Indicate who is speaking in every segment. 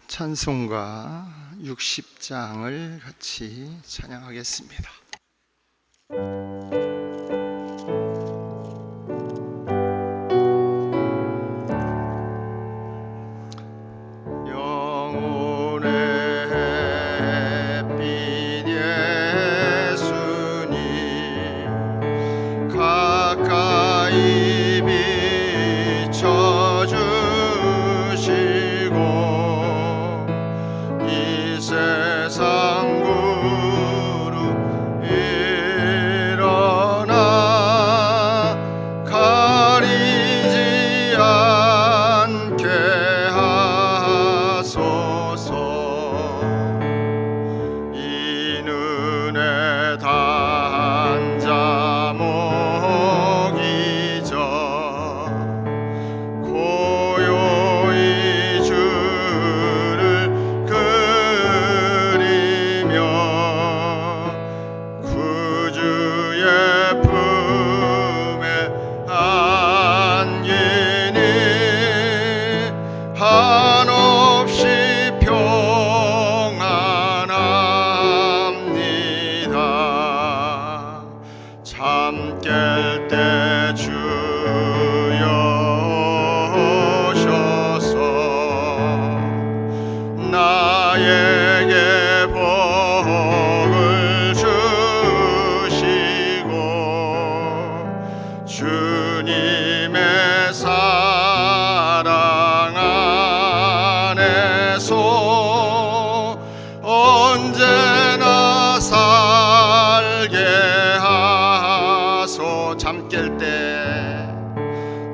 Speaker 1: 찬송가 60장을 같이 찬양하겠습니다.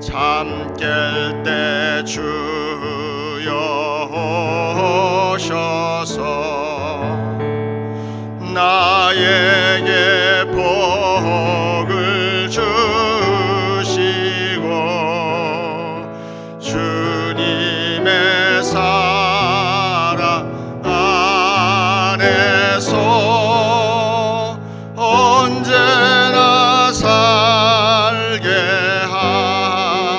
Speaker 1: 잠 깰 때 주여 오셔서 나에게 복을 주시고 주님의 사랑 안에서 언제나 살게 하소서.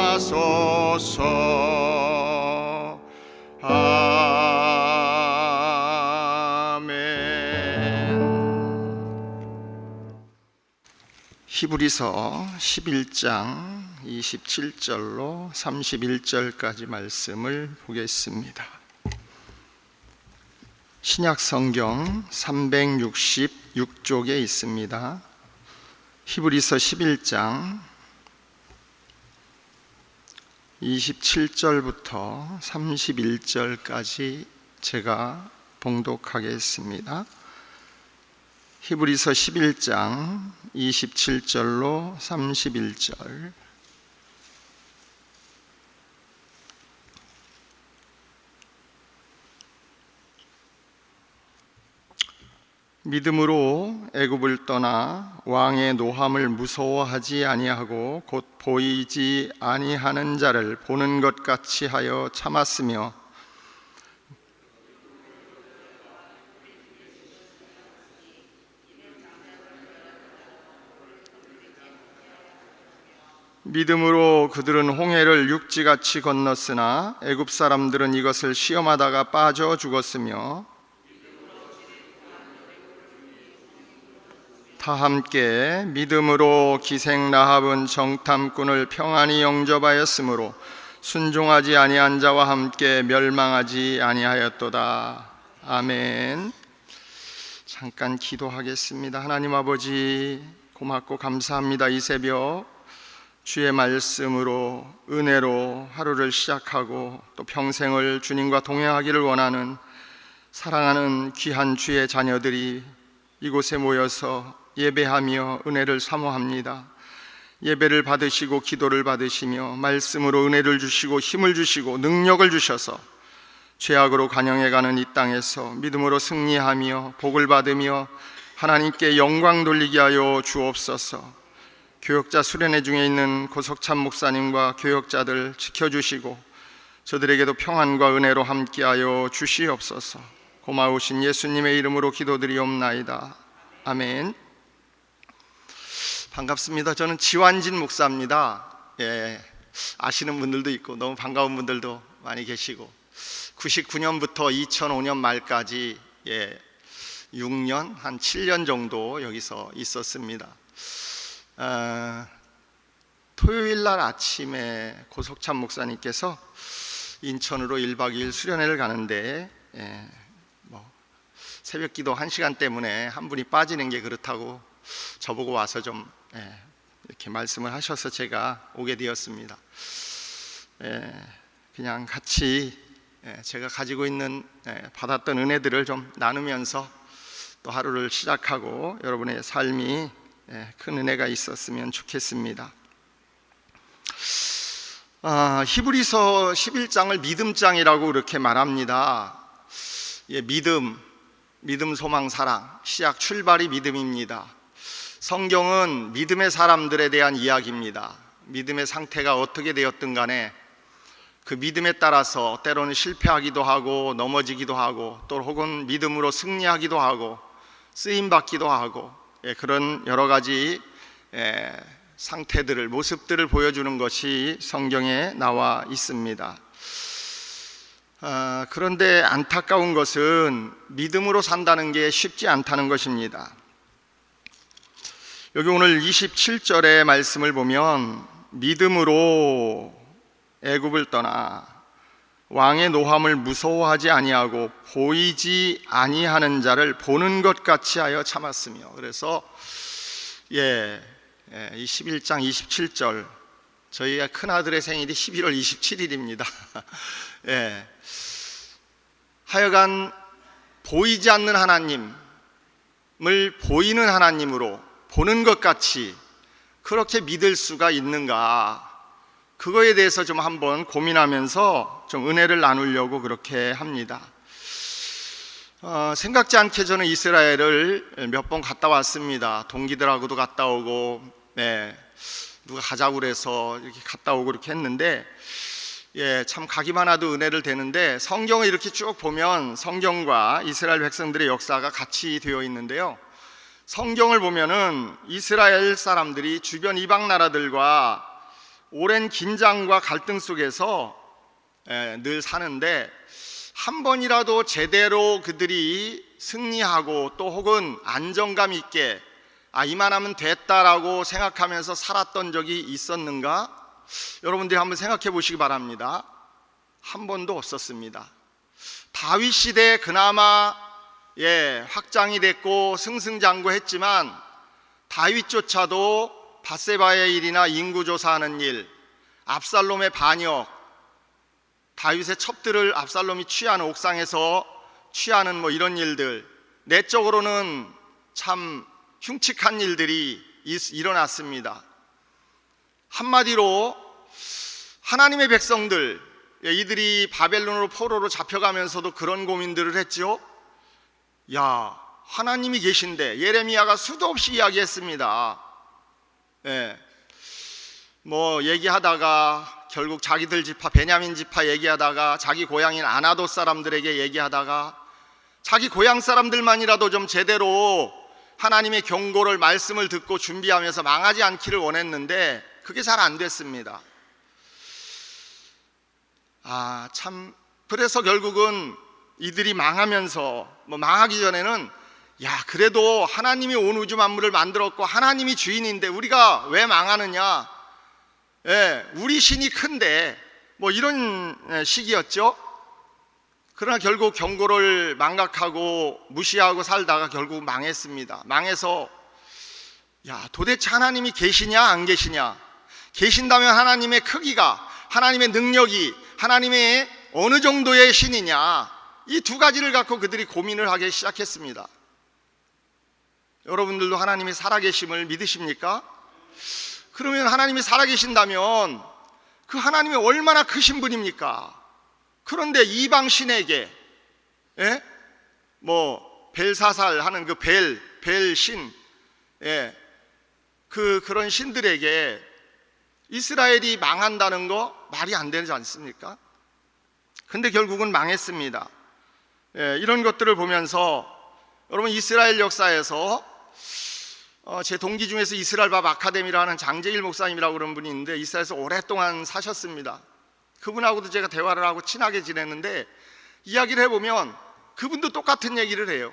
Speaker 1: 히브리서 11장 27절로 31절까지 말씀을 보겠습니다. 신약 성경 366쪽에 있습니다. 히브리서 11장 27절부터 31절까지 제가 봉독하겠습니다. 히브리서 11장 27절로 31절. 믿음으로 애굽을 떠나 왕의 노함을 무서워하지 아니하고 곧 보이지 아니하는 자를 보는 것 같이 하여 참았으며 믿음으로 그들은 홍해를 육지같이 건넜으나 애굽 사람들은 이것을 시험하다가 빠져 죽었으며 다 함께 믿음으로 기생 라합은 정탐꾼을 평안히 영접하였으므로 순종하지 아니한 자와 함께 멸망하지 아니하였도다. 아멘. 잠깐 기도하겠습니다. 하나님 아버지, 고맙고 감사합니다. 이 새벽 주의 말씀으로 은혜로 하루를 시작하고 또 평생을 주님과 동행하기를 원하는 사랑하는 귀한 주의 자녀들이 이곳에 모여서 예배하며 은혜를 사모합니다. 예배를 받으시고 기도를 받으시며 말씀으로 은혜를 주시고 힘을 주시고 능력을 주셔서 죄악으로 관영해가는 이 땅에서 믿음으로 승리하며 복을 받으며 하나님께 영광 돌리게 하여 주옵소서. 교역자 수련회 중에 있는 고석찬 목사님과 교역자들 지켜주시고 저들에게도 평안과 은혜로 함께하여 주시옵소서. 고마우신 예수님의 이름으로 기도드리옵나이다. 아멘. 반갑습니다. 저는 지완진 목사입니다. 아시는 분들도 있고 너무 반가운 분들도 많이 계시고 99년부터 2005년 말까지 6년, 한 7년 정도 여기서 있었습니다. 토요일 날 아침에 고석찬 목사님께서 인천으로 1박 2일 수련회를 가는데 새벽 기도 1시간 때문에 한 분이 빠지는 게 그렇다고 저보고 와서 좀 이렇게 말씀을 하셔서 제가 오게 되었습니다. 그냥 같이 제가 가지고 있는 받았던 은혜들을 좀 나누면서 또 하루를 시작하고 여러분의 삶이 큰 은혜가 있었으면 좋겠습니다. 히브리서 11장을 믿음장이라고 그렇게 말합니다. 믿음, 소망, 사랑, 시작, 출발이 믿음입니다. 성경은 믿음의 사람들에 대한 이야기입니다. 믿음의 상태가 어떻게 되었든 간에 그 믿음에 따라서 때로는 실패하기도 하고 넘어지기도 하고 또 혹은 믿음으로 승리하기도 하고 쓰임받기도 하고 그런 여러 가지 상태들을, 모습들을 보여주는 것이 성경에 나와 있습니다. 그런데 안타까운 것은 믿음으로 산다는 게 쉽지 않다는 것입니다. 여기 오늘 27절의 말씀을 보면 믿음으로 애굽을 떠나 왕의 노함을 무서워하지 아니하고 보이지 아니하는 자를 보는 것 같이 하여 참았으며, 그래서 이 11장 27절, 저희의 큰아들의 생일이 11월 27일입니다. 하여간 보이지 않는 하나님을 보이는 하나님으로 보는 것 같이 그렇게 믿을 수가 있는가, 그거에 대해서 좀 한번 고민하면서 좀 은혜를 나누려고 그렇게 합니다. 생각지 않게 저는 이스라엘을 몇 번 갔다 왔습니다. 동기들하고도 갔다 오고 누가 가자고 그래서 이렇게 갔다 오고 그렇게 했는데 참 가기만 해도 은혜를 되는데, 성경을 이렇게 쭉 보면 성경과 이스라엘 백성들의 역사가 같이 되어 있는데요, 성경을 보면은 이스라엘 사람들이 주변 이방 나라들과 오랜 긴장과 갈등 속에서 늘 사는데 한 번이라도 제대로 그들이 승리하고 또 혹은 안정감 있게 이만하면 됐다라고 생각하면서 살았던 적이 있었는가? 여러분들이 한번 생각해 보시기 바랍니다. 한 번도 없었습니다. 다윗 시대에 그나마 확장이 됐고 승승장구했지만 다윗조차도 밧세바의 일이나 인구 조사하는 일, 압살롬의 반역, 다윗의 첩들을 압살롬이 취하는, 옥상에서 취하는 이런 일들, 내적으로는 참 흉측한 일들이 일어났습니다. 한마디로 하나님의 백성들, 이들이 바벨론으로 포로로 잡혀가면서도 그런 고민들을 했죠. 하나님이 계신데, 예레미야가 수도 없이 이야기했습니다. 얘기하다가 결국 자기들 지파, 베냐민 지파 얘기하다가 자기 고향인 아나돗 사람들에게 얘기하다가 자기 고향 사람들만이라도 좀 제대로 하나님의 경고를, 말씀을 듣고 준비하면서 망하지 않기를 원했는데 그게 잘 안 됐습니다. 그래서 결국은 이들이 망하면서 망하기 전에는 그래도 하나님이 온 우주 만물을 만들었고 하나님이 주인인데 우리가 왜 망하느냐, 우리 신이 큰데 이런 식이었죠. 그러나 결국 경고를 망각하고 무시하고 살다가 결국 망했습니다. 망해서 도대체 하나님이 계시냐 안 계시냐, 계신다면 하나님의 크기가, 하나님의 능력이 하나님의 어느 정도의 신이냐, 이 두 가지를 갖고 그들이 고민을 하기 시작했습니다. 여러분들도 하나님이 살아계심을 믿으십니까? 그러면 하나님이 살아계신다면 그 하나님이 얼마나 크신 분입니까? 그런데 이방 신에게 벨사살 하는 그 벨신, 그런 신들에게 이스라엘이 망한다는 거 말이 안 되지 않습니까? 근데 결국은 망했습니다. 이런 것들을 보면서 여러분, 이스라엘 역사에서 제 동기 중에서 이스라엘밥 아카데미라는 장제일 목사님이라고 그런 분이 있는데 이스라엘에서 오랫동안 사셨습니다. 그분하고도 제가 대화를 하고 친하게 지냈는데 이야기를 해보면 그분도 똑같은 얘기를 해요.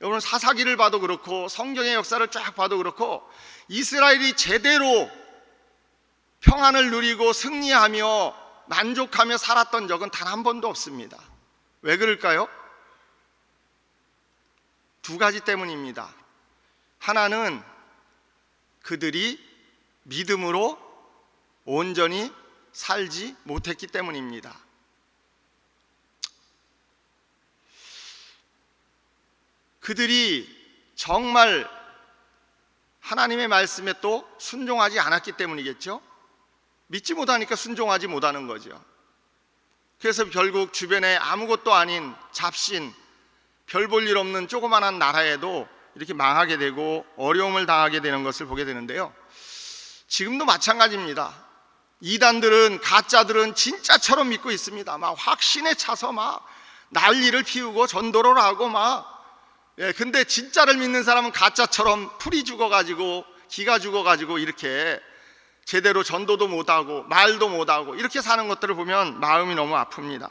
Speaker 1: 여러분, 사사기를 봐도 그렇고 성경의 역사를 쫙 봐도 그렇고 이스라엘이 제대로 평안을 누리고 승리하며 만족하며 살았던 적은 단 한 번도 없습니다. 왜 그럴까요? 두 가지 때문입니다. 하나는 그들이 믿음으로 온전히 살지 못했기 때문입니다. 그들이 정말 하나님의 말씀에 또 순종하지 않았기 때문이겠죠. 믿지 못하니까 순종하지 못하는 거죠. 그래서 결국 주변에 아무것도 아닌 잡신, 별 볼 일 없는 조그만한 나라에도 이렇게 망하게 되고 어려움을 당하게 되는 것을 보게 되는데요. 지금도 마찬가지입니다. 이단들은, 가짜들은 진짜처럼 믿고 있습니다. 막 확신에 차서 막 난리를 피우고 전도를 하고 막, 근데 진짜를 믿는 사람은 가짜처럼 풀이 죽어가지고 기가 죽어가지고 이렇게 제대로 전도도 못하고 말도 못하고 이렇게 사는 것들을 보면 마음이 너무 아픕니다.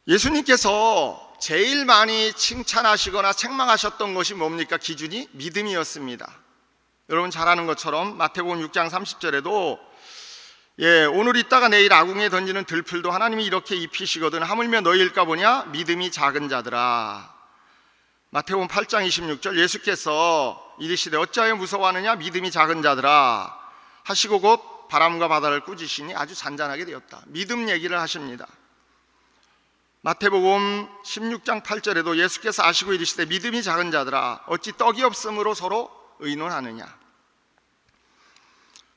Speaker 1: 예수님께서 제일 많이 칭찬하시거나 책망하셨던 것이 뭡니까? 기준이 믿음이었습니다. 여러분 잘 아는 것처럼 마태복음 6장 30절에도 오늘 있다가 내일 아궁이에 던지는 들풀도 하나님이 이렇게 입히시거든 하물며 너희일까 보냐? 믿음이 작은 자들아. 마태복음 8장 26절 예수께서 이르시되 어찌하여 무서워하느냐? 믿음이 작은 자들아 하시고 곧 바람과 바다를 꾸짖으시니 아주 잔잔하게 되었다. 믿음 얘기를 하십니다. 마태복음 16장 8절에도 예수께서 아시고 이르시되 믿음이 작은 자들아 어찌 떡이 없으므로 서로 의논하느냐.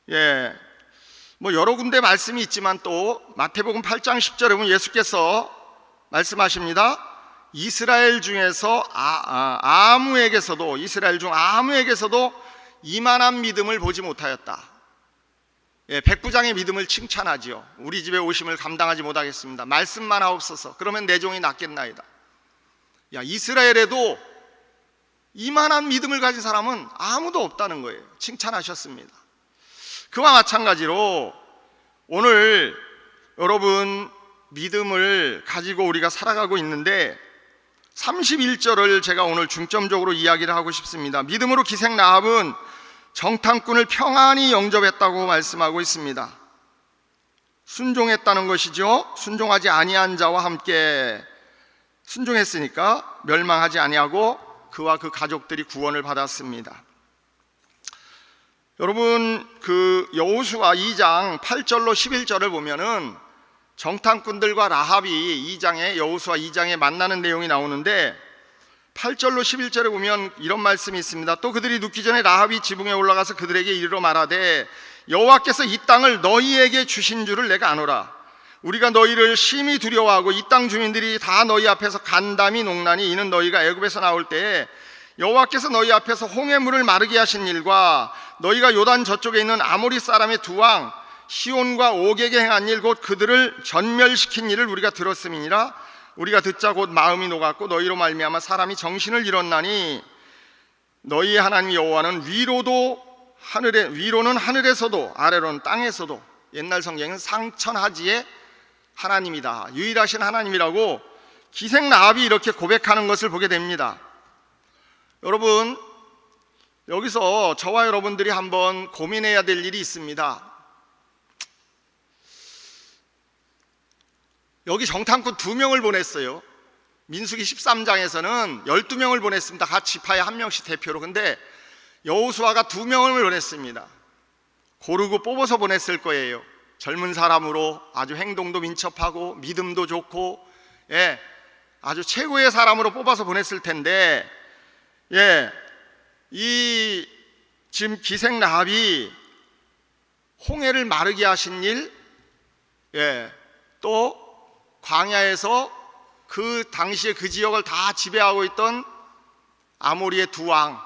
Speaker 1: 여러 군데 말씀이 있지만 또 마태복음 8장 10절에 보면 예수께서 말씀하십니다. 이스라엘 중에서 이스라엘 중 아무에게서도 이만한 믿음을 보지 못하였다. 백부장의 믿음을 칭찬하지요. 우리 집에 오심을 감당하지 못하겠습니다. 말씀만 하옵소서. 그러면 내 종이 낫겠나이다. 이스라엘에도 이만한 믿음을 가진 사람은 아무도 없다는 거예요. 칭찬하셨습니다. 그와 마찬가지로 오늘 여러분 믿음을 가지고 우리가 살아가고 있는데 31절을 제가 오늘 중점적으로 이야기를 하고 싶습니다. 믿음으로 기생 라합은 정탐꾼을 평안히 영접했다고 말씀하고 있습니다. 순종했다는 것이죠. 순종하지 아니한 자와 함께 순종했으니까 멸망하지 아니하고 그와 그 가족들이 구원을 받았습니다. 여러분 여호수아 2장 8절로 11절을 보면은 정탐꾼들과 라합이 여호수아 2장에 만나는 내용이 나오는데 8절로 11절에 보면 이런 말씀이 있습니다. 또 그들이 눕기 전에 라합이 지붕에 올라가서 그들에게 이르러 말하되 여호와께서 이 땅을 너희에게 주신 줄을 내가 아노라. 우리가 너희를 심히 두려워하고 이 땅 주민들이 다 너희 앞에서 간담이 농나니 이는 너희가 애굽에서 나올 때에 여호와께서 너희 앞에서 홍해물을 마르게 하신 일과 너희가 요단 저쪽에 있는 아모리 사람의 두 왕 시온과 옥에게 행한 일 곧 그들을 전멸시킨 일을 우리가 들었음이니라. 우리가 듣자 곧 마음이 녹았고 너희로 말미암아 사람이 정신을 잃었나니 너희 하나님 여호와는 위로는 하늘에서도 아래로는 땅에서도 옛날 성경은 상천하지의 하나님이다. 유일하신 하나님이라고 기생 라합이 이렇게 고백하는 것을 보게 됩니다. 여러분 여기서 저와 여러분들이 한번 고민해야 될 일이 있습니다. 여기 정탐꾼 2명을 보냈어요. 민수기 13장에서는 12명을 보냈습니다. 각 지파에 1명씩 대표로. 근데 여호수아가 2명을 보냈습니다. 고르고 뽑아서 보냈을 거예요. 젊은 사람으로 아주 행동도 민첩하고 믿음도 좋고 아주 최고의 사람으로 뽑아서 보냈을 텐데 이 지금 기생 라합이 홍해를 마르게 하신 일, 또 광야에서 그 당시에 그 지역을 다 지배하고 있던 아모리의 두 왕,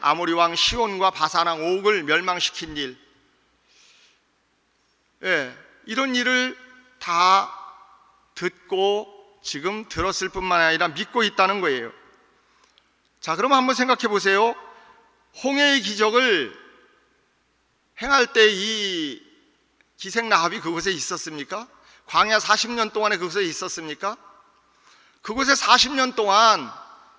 Speaker 1: 아모리 왕 시온과 바산 왕 옥을 멸망시킨 일, 이런 일을 다 듣고 지금 들었을 뿐만 아니라 믿고 있다는 거예요. 자, 그럼 한번 생각해 보세요. 홍해의 기적을 행할 때 이 기생 라합이 그곳에 있었습니까? 광야 40년 동안에 그곳에 있었습니까? 그곳에 40년 동안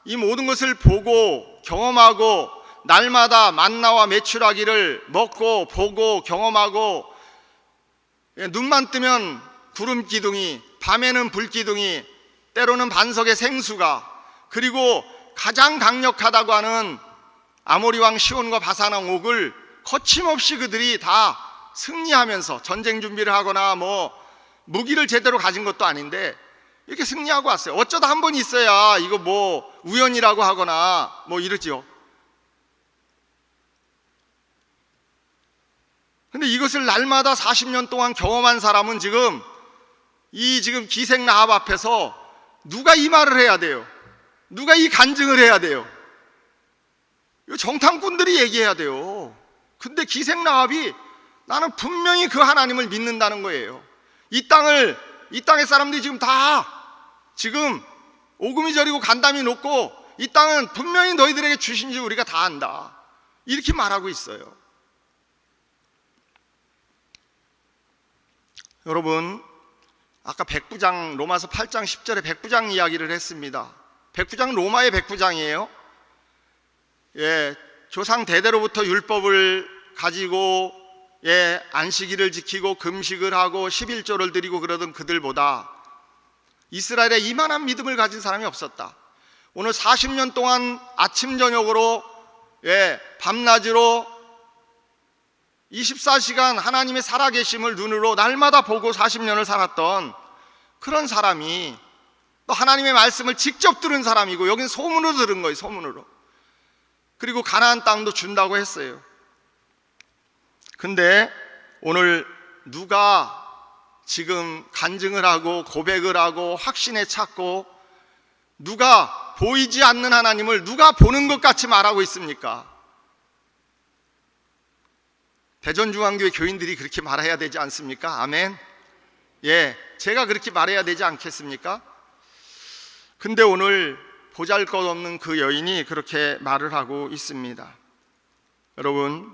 Speaker 1: 이 모든 것을 보고 경험하고 날마다 만나와 메추라기를 먹고 보고 경험하고, 눈만 뜨면 구름 기둥이, 밤에는 불 기둥이, 때로는 반석의 생수가, 그리고 가장 강력하다고 하는 아모리 왕 시온과 바산 왕 옥을 거침없이 그들이 다 승리하면서, 전쟁 준비를 하거나 뭐 무기를 제대로 가진 것도 아닌데 이렇게 승리하고 왔어요. 어쩌다 한 번 있어야 이거 뭐 우연이라고 하거나 뭐 이러지요. 근데 이것을 날마다 40년 동안 경험한 사람은 지금 기생 라합 앞에서 누가 이 말을 해야 돼요? 누가 이 간증을 해야 돼요? 이거 정탐꾼들이 얘기해야 돼요. 근데 기생 라합이 나는 분명히 그 하나님을 믿는다는 거예요. 이 땅의 사람들이 지금 오금이 저리고 간담이 높고 이 땅은 분명히 너희들에게 주신 줄 우리가 다 안다, 이렇게 말하고 있어요. 여러분, 아까 백부장, 로마서 8장 10절에 백부장 이야기를 했습니다. 백부장은 로마의 백부장이에요. 조상 대대로부터 율법을 가지고 안식일을 지키고 금식을 하고 11조를 드리고 그러던 그들보다 이스라엘에 이만한 믿음을 가진 사람이 없었다. 오늘 40년 동안 아침 저녁으로 밤낮으로 24시간 하나님의 살아계심을 눈으로 날마다 보고 40년을 살았던 그런 사람이 또 하나님의 말씀을 직접 들은 사람이고, 여긴 소문으로 들은 거예요, 소문으로. 그리고 가나안 땅도 준다고 했어요. 근데 오늘 누가 지금 간증을 하고 고백을 하고 확신에 찾고, 누가 보이지 않는 하나님을 누가 보는 것 같이 말하고 있습니까? 대전중앙교회 교인들이 그렇게 말해야 되지 않습니까? 아멘. 제가 그렇게 말해야 되지 않겠습니까? 근데 오늘 보잘것없는 그 여인이 그렇게 말을 하고 있습니다. 여러분,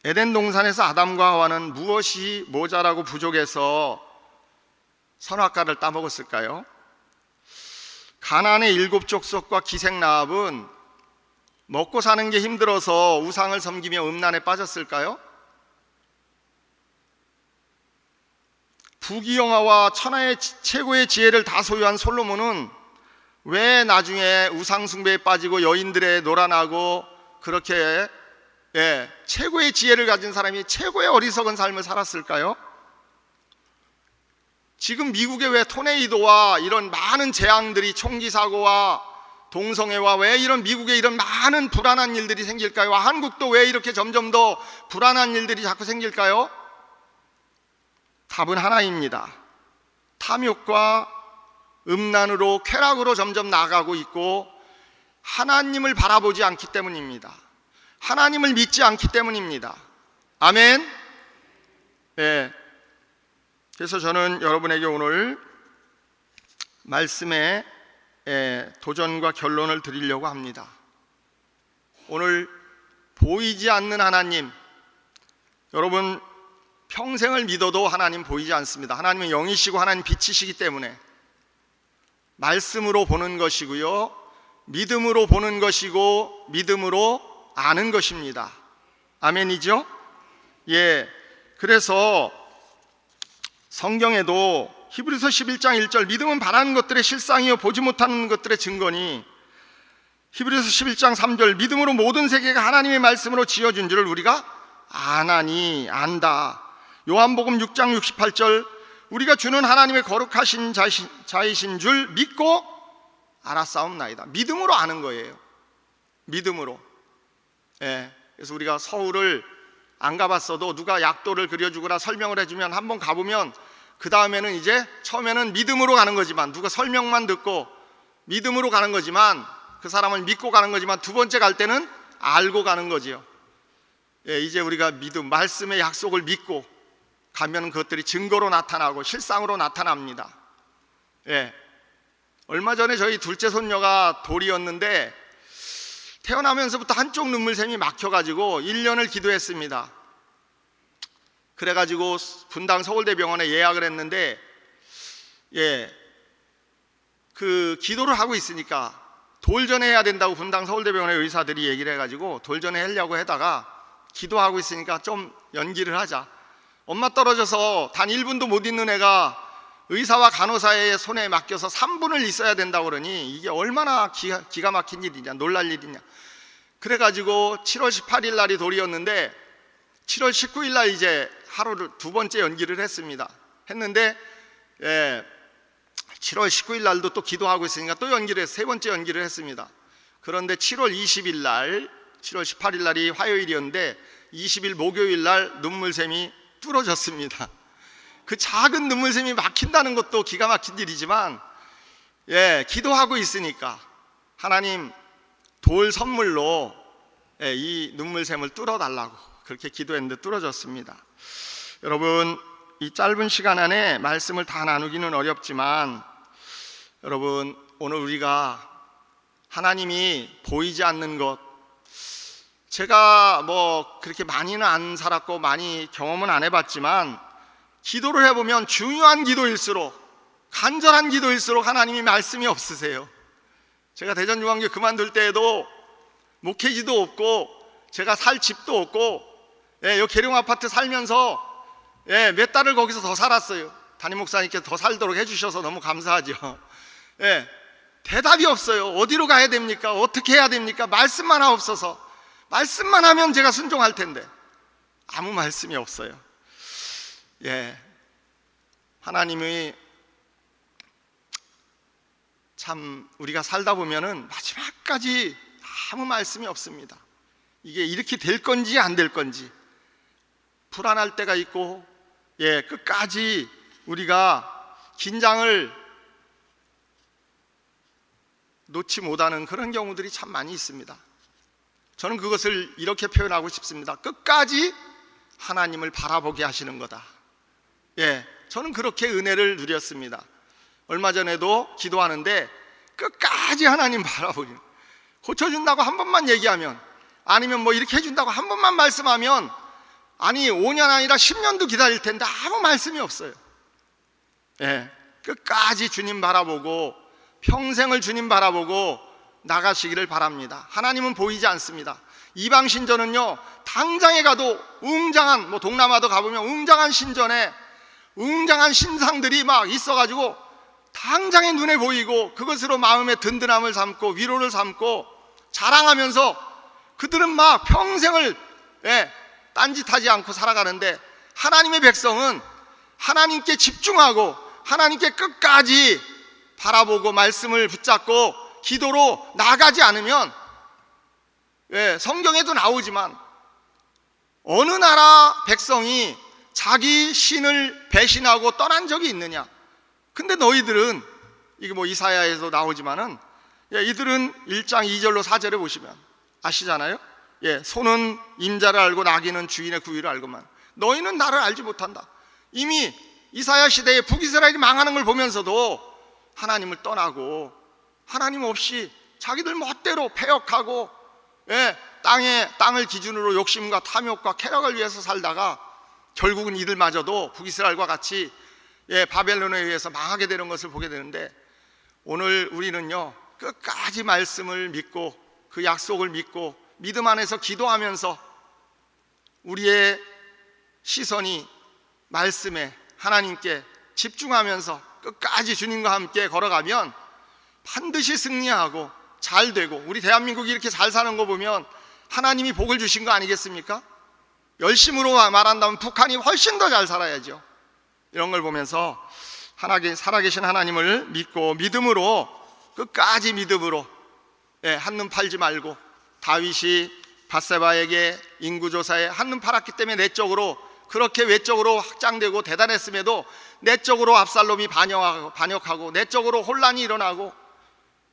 Speaker 1: 에덴 동산에서 아담과 하와는 무엇이 모자라고 부족해서 선악과를 따먹었을까요? 가나안의 7 족속과 기생 라합은 먹고 사는 게 힘들어서 우상을 섬기며 음란에 빠졌을까요? 부귀영화와 천하의 최고의 지혜를 다 소유한 솔로몬은 왜 나중에 우상 숭배에 빠지고 여인들에 놀아나고 그렇게 최고의 지혜를 가진 사람이 최고의 어리석은 삶을 살았을까요? 지금 미국에 왜 토네이도와 이런 많은 재앙들이, 총기 사고와 동성애와 왜 이런 미국에 이런 많은 불안한 일들이 생길까요? 한국도 왜 이렇게 점점 더 불안한 일들이 자꾸 생길까요? 답은 하나입니다. 탐욕과 음란으로, 쾌락으로 점점 나아가고 있고 하나님을 바라보지 않기 때문입니다. 하나님을 믿지 않기 때문입니다. 아멘. 그래서 저는 여러분에게 오늘 말씀에 도전과 결론을 드리려고 합니다. 오늘 보이지 않는 하나님, 여러분 평생을 믿어도 하나님 보이지 않습니다. 하나님은 영이시고 하나님 빛이시기 때문에 말씀으로 보는 것이고요, 믿음으로 보는 것이고 믿음으로 아는 것입니다. 아멘이죠? 그래서 성경에도 히브리서 11장 1절, 믿음은 바라는 것들의 실상이요 보지 못하는 것들의 증거니, 히브리서 11장 3절, 믿음으로 모든 세계가 하나님의 말씀으로 지어준 줄을 우리가 아나니, 안다. 요한복음 6장 68절, 우리가 주는 하나님의 거룩하신 자이신 줄 믿고 알았사옵나이다. 믿음으로 아는 거예요. 믿음으로. 그래서 우리가 서울을 안 가봤어도 누가 약도를 그려주거나 설명을 해주면 한번 가보면 그 다음에는 이제 처음에는 믿음으로 가는 거지만, 누가 설명만 듣고 믿음으로 가는 거지만, 그 사람을 믿고 가는 거지만, 두 번째 갈 때는 알고 가는 거지요. 이제 우리가 믿음, 말씀의 약속을 믿고 가면 그것들이 증거로 나타나고 실상으로 나타납니다. 얼마 전에 저희 둘째 손녀가 돌이었는데 태어나면서부터 한쪽 눈물샘이 막혀가지고 1년을 기도했습니다. 그래가지고 분당 서울대병원에 예약을 했는데, 그 기도를 하고 있으니까 돌전에 해야 된다고 분당 서울대병원의 의사들이 얘기를 해가지고 돌전에 하려고 하다가 기도하고 있으니까 좀 연기를 하자. 엄마 떨어져서 단 1분도 못 있는 애가 의사와 간호사의 손에 맡겨서 3분을 있어야 된다고 그러니 이게 얼마나 기가 막힌 일이냐, 놀랄 일이냐. 그래가지고 7월 18일 날이 돌이었는데 7월 19일 날 이제 하루를 2번째 연기를 했는데 7월 19일 날도 또 기도하고 있으니까 또 연기를 해서 3번째 연기를 했습니다. 그런데 7월 20일 날, 7월 18일 날이 화요일이었는데 20일 목요일 날 눈물샘이 뚫어졌습니다. 그 작은 눈물샘이 막힌다는 것도 기가 막힌 일이지만, 기도하고 있으니까 하나님 돌 선물로 이 눈물샘을 뚫어달라고 그렇게 기도했는데 뚫어졌습니다. 여러분, 이 짧은 시간 안에 말씀을 다 나누기는 어렵지만, 여러분, 오늘 우리가 하나님이 보이지 않는 것, 제가 뭐 그렇게 많이는 안 살았고 많이 경험은 안 해봤지만 기도를 해보면 중요한 기도일수록, 간절한 기도일수록 하나님이 말씀이 없으세요. 제가 대전중앙교 그만둘 때에도 목회지도 없고 제가 살 집도 없고, 요 계룡 아파트 살면서 몇 달을 거기서 더 살았어요. 담임 목사님께서 더 살도록 해주셔서 너무 감사하죠. 대답이 없어요. 어디로 가야 됩니까? 어떻게 해야 됩니까? 말씀만 없어서. 말씀만 하면 제가 순종할 텐데 아무 말씀이 없어요. 하나님이 참 우리가 살다 보면은 마지막까지 아무 말씀이 없습니다. 이게 이렇게 될 건지 안 될 건지 불안할 때가 있고, 끝까지 우리가 긴장을 놓지 못하는 그런 경우들이 참 많이 있습니다. 저는 그것을 이렇게 표현하고 싶습니다. 끝까지 하나님을 바라보게 하시는 거다. 저는 그렇게 은혜를 누렸습니다. 얼마 전에도 기도하는데 끝까지 하나님 바라보기, 고쳐준다고 한 번만 얘기하면, 아니면 뭐 이렇게 해준다고 한 번만 말씀하면, 아니 5년 아니라 10년도 기다릴 텐데 아무 말씀이 없어요. 끝까지 주님 바라보고 평생을 주님 바라보고 나가시기를 바랍니다. 하나님은 보이지 않습니다. 이방 신전은요, 당장에 가도 웅장한, 뭐 동남아도 가보면 웅장한 신전에 웅장한 신상들이 막 있어가지고 당장에 눈에 보이고 그것으로 마음의 든든함을 삼고 위로를 삼고 자랑하면서 그들은 막 평생을 딴짓하지 않고 살아가는데, 하나님의 백성은 하나님께 집중하고 하나님께 끝까지 바라보고 말씀을 붙잡고 기도로 나가지 않으면, 성경에도 나오지만 어느 나라 백성이 자기 신을 배신하고 떠난 적이 있느냐? 근데 너희들은, 이게 뭐 이사야에서 나오지만은, 이들은 1장 2절로 4절에 보시면 아시잖아요. 소는 임자를 알고 나귀는 주인의 구유를 알고만 너희는 나를 알지 못한다. 이미 이사야 시대에 북이스라엘이 망하는 걸 보면서도 하나님을 떠나고 하나님 없이 자기들 멋대로 패역하고 땅을 기준으로 욕심과 탐욕과 쾌락을 위해서 살다가 결국은 이들마저도 북이스라엘과 같이 바벨론에 의해서 망하게 되는 것을 보게 되는데, 오늘 우리는요 끝까지 말씀을 믿고 그 약속을 믿고 믿음 안에서 기도하면서 우리의 시선이 말씀에 하나님께 집중하면서 끝까지 주님과 함께 걸어가면 반드시 승리하고 잘 되고, 우리 대한민국이 이렇게 잘 사는 거 보면 하나님이 복을 주신 거 아니겠습니까? 열심으로 말한다면 북한이 훨씬 더 잘 살아야죠. 이런 걸 보면서 살아계신 하나님을 믿고 믿음으로, 끝까지 믿음으로, 한눈 팔지 말고, 다윗이 밧세바에게 인구조사에 한눈 팔았기 때문에 내적으로 그렇게 외적으로 확장되고 대단했음에도 내적으로 압살롬이 반역하고 내적으로 혼란이 일어나고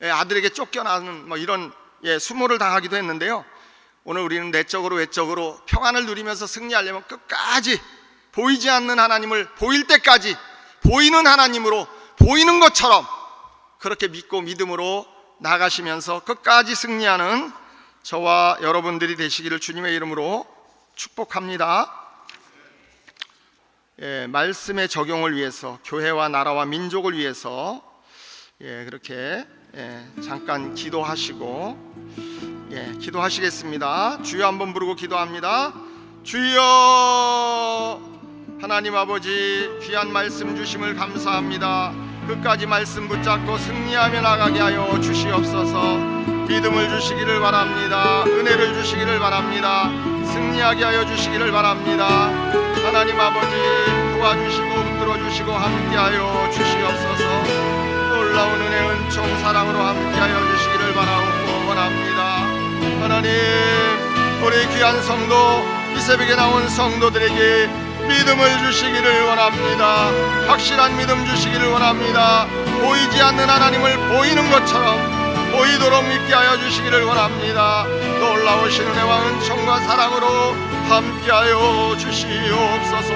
Speaker 1: 아들에게 쫓겨나는 뭐 이런 수모를 당하기도 했는데요. 오늘 우리는 내적으로 외적으로 평안을 누리면서 승리하려면 끝까지 보이지 않는 하나님을 보일 때까지 보이는 하나님으로, 보이는 것처럼 그렇게 믿고 믿음으로 나가시면서 끝까지 승리하는 저와 여러분들이 되시기를 주님의 이름으로 축복합니다. 말씀의 적용을 위해서, 교회와 나라와 민족을 위해서 그렇게 잠깐 기도하시고 기도하시겠습니다. 주여 한번 부르고 기도합니다. 주여, 하나님 아버지, 귀한 말씀 주심을 감사합니다. 끝까지 말씀 붙잡고 승리하며 나가게 하여 주시옵소서. 믿음을 주시기를 바랍니다. 은혜를 주시기를 바랍니다. 승리하게 하여 주시기를 바랍니다. 하나님 아버지, 도와주시고 붙들어주시고 함께하여 주시옵소서. 놀라운 은혜, 은총, 사랑으로 함께하여 주시기를 바라옵고 원합니다. 하나님, 우리 귀한 성도, 이 새벽에 나온 성도들에게 믿음을 주시기를 원합니다. 확실한 믿음 주시기를 원합니다. 보이지 않는 하나님을 보이는 것처럼 보이도록 믿게 하여 주시기를 원합니다. 놀라우신 은혜와 은총과 사랑으로 함께하여 주시옵소서.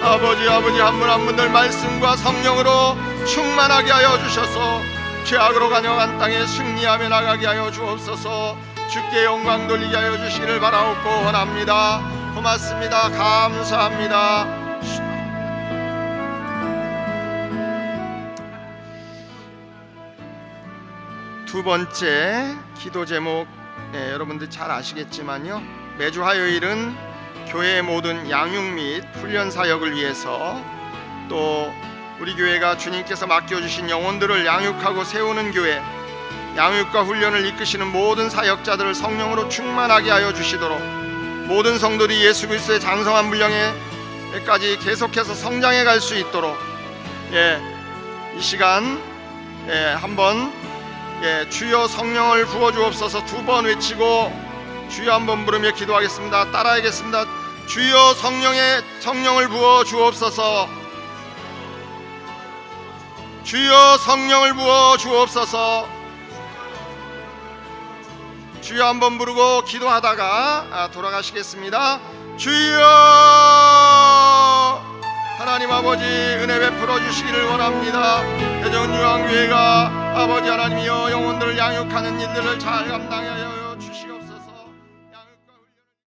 Speaker 1: 아버지 한 분 한 분들 말씀과 성령으로 충만하게 하여 주셔서 죄악으로 가녀간 땅에 승리하며 나가게 하여 주옵소서. 주께 영광 돌리게 하여 주시기를 바라옵고 원합니다. 고맙습니다. 감사합니다. 두 번째 기도 제목, 여러분들 잘 아시겠지만요, 매주 화요일은 교회의 모든 양육 및 훈련 사역을 위해서, 또 우리 교회가 주님께서 맡겨주신 영혼들을 양육하고 세우는 교회, 양육과 훈련을 이끄시는 모든 사역자들을 성령으로 충만하게 하여 주시도록, 모든 성도들이 예수 그리스도의 장성한 분량에까지 계속해서 성장해 갈 수 있도록 이 시간 한번 주여 성령을 부어 주옵소서 두 번 외치고 주여 한번 부르며 기도하겠습니다. 따라하겠습니다. 주여 성령을 부어 주옵소서. 주여 성령을 부어 주옵소서. 주여 한번 부르고 기도하다가 돌아가시겠습니다. 주여, 하나님 아버지, 은혜 베풀어 주시기를 원합니다. 대전유황교회가 아버지 하나님이여 영혼들을 양육하는 일들을 잘 감당하여